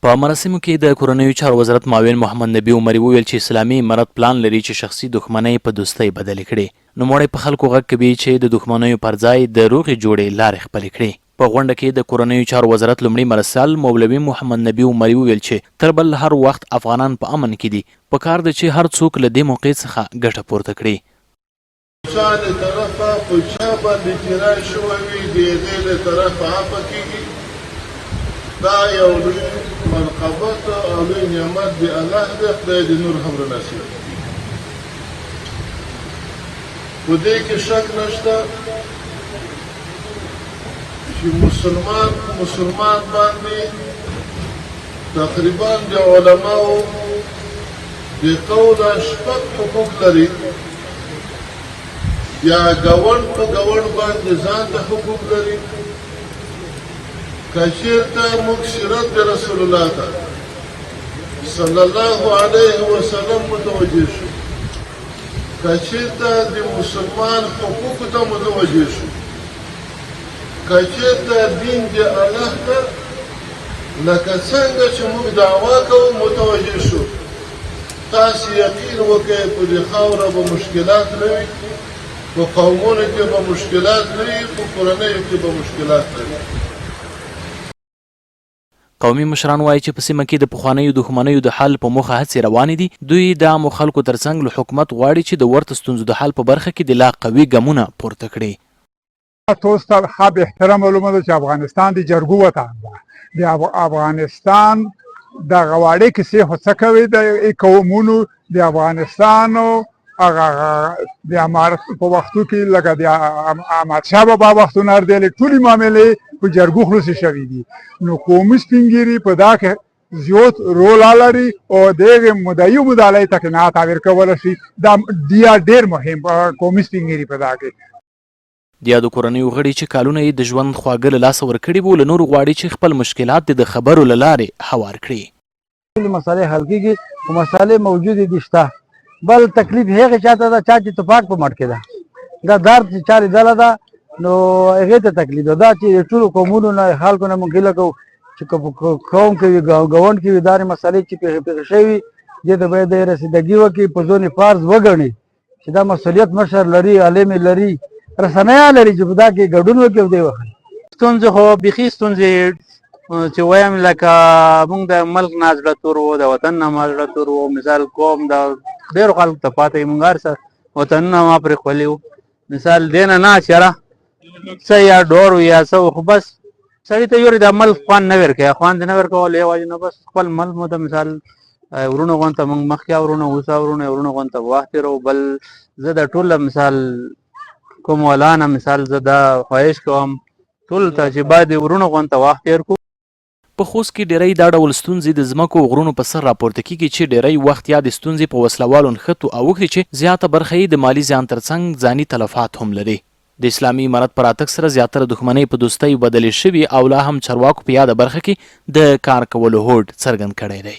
په مراسمو کې د کورنیو چارو وزارت معاون محمد نبی عمري وویل چې اسلامي امارت پلان لري چې شخصي دښمنۍ په دوستۍ بدلې کړي. نوموړی په خلکو غږ کوي چې د دښمنیو پر ځای د روغې جوړې لارې خپلې کړي. په غونډه کې د کورنیو چارو وزارت لومړي مرسل مولوي محمد نبی عمري وویل چې تر بل هر وخت افغانان په امن کې دي. په کار ده چې هر څوک له دې موقع څخه ګټه پورته کړي. چا له طرفه په چا باندې چې راشوی وي د دې له طرفه عفه کېږي. دا یو لوی منقبت او لوی نعمت د الله دی. خدای دې نور هم رانصیب کړي. په دې کې شک نشته چې مسلمان باندې تقریبا د علماو د قوله شپږ حقوق لري. یا ګاونډ په ګاونډ باندې ځان ته حقوق لري. که چېرته موږ سیرت د رسول الله ته صلی الله علیه وسلم متوجه شو، که چېرته د مسلمان حقوقو ته متوجه شو، که چېرته دین د الله ته لکه څنګه چې موږ دعوا کوو متوجه شو، تاسې یقین وکړئ په دې خاوره به مشکلات نه وي، په قومونو کې به مشکلات نه وي، په کورنیو کې به مشکلات نه وي. قومي مشران وایي چې په سیمه کې د پخوانیو دښمنیو د حل په موخه هڅې روانې دي. دوی د عامو خلکو ترڅنګ له حکومت غواړي چې د ورته ستونزو د حل په برخه کې د لا قوي ګامونه پورته کړي. تاسو ته ښه بهتره معلومه ده چې افغانستان د جرګو وطن ده. د افغانستان د غواړي کیسې خو څه کوي د قومونو د افغانستان هغه د امارت په وختو کې لکه د احمدشاه بابا وختونه ردېلې ټولې معاملې په جرګو خلاصې شوي دي. نو قومي سپین ږیري په دا کې زیات رول لري او د هغې مدعیو مدعلۍ ته نه تعبیر کولی شي. دا ډېر مهم قومي سپین ږیري په دا کې د یادو کورنیو غړي چې کلونه یې د ژوند خواږه له لاسه ورکړي وو له نورو غواړي چې خپل مشکلات د خبرو له لارې هوار کړي. ټولې مسالې حل کېږي خو مسالې موجودې دي شته. بل تکلیف هغې چاته ده چا چې اتفاق په مټ کې ده. دا درد چې چا لیدله ده نو هغې ته تکلیف ده. دا چې ټولو قومونو نه خلکو نه موږ هیله کوو چې قوم کې وي ګاونډ کې وي دا مسالې چې پېښې شوي وي دې ته باید رسیدګي وکړي، په ځون فرض وګڼي چې دا مسؤلیت مشر لري، عالم لري، رسنۍ لري چې په دا کې ګډون وکړي او دې وخت ستونزې خو بیخي ستونزې چې وایم لکه موږ د ملک نه زړه تور وو، د وطن نه ما زړه تور وو. مثال کوم د ډېرو خلکو ته پاته موږ هر څه وطنونه ما پرې ښکلي وو. مثال دې نه چېره څه یا ډور وو یا څه وو، خو بس سړي ته یورې د ملک خوند نه ورکوي. خوند نه ورکول یې وجې نه بس خپل ملک مو د مثال ورونو غونته موږ مخکې ورونه اوسه ورونه غونته وخت تېروو. بل زه د ټوله مثال کوم ولانه مثال زه دا خواهش کوم ټول ته چې باید ورونو غونته وخت تېر کړو. په خوست کې ډیری دا ډول ستونزې د ځمکو غرونو په سر راپورته کیږي چې ډیری وخت یا د ستونزې په وسلوالو نښتو اوښتي چې زیاته برخه یې د مالی زیان ترڅنګ ځاني تلفات هم لري. د اسلامي امارت په راتګ سره زیاتره دښمنۍ په دوستۍ بدلې شوي او لا هم چارواکو په یاده برخه کې د کار کولو هوډ څرګند کړی دی.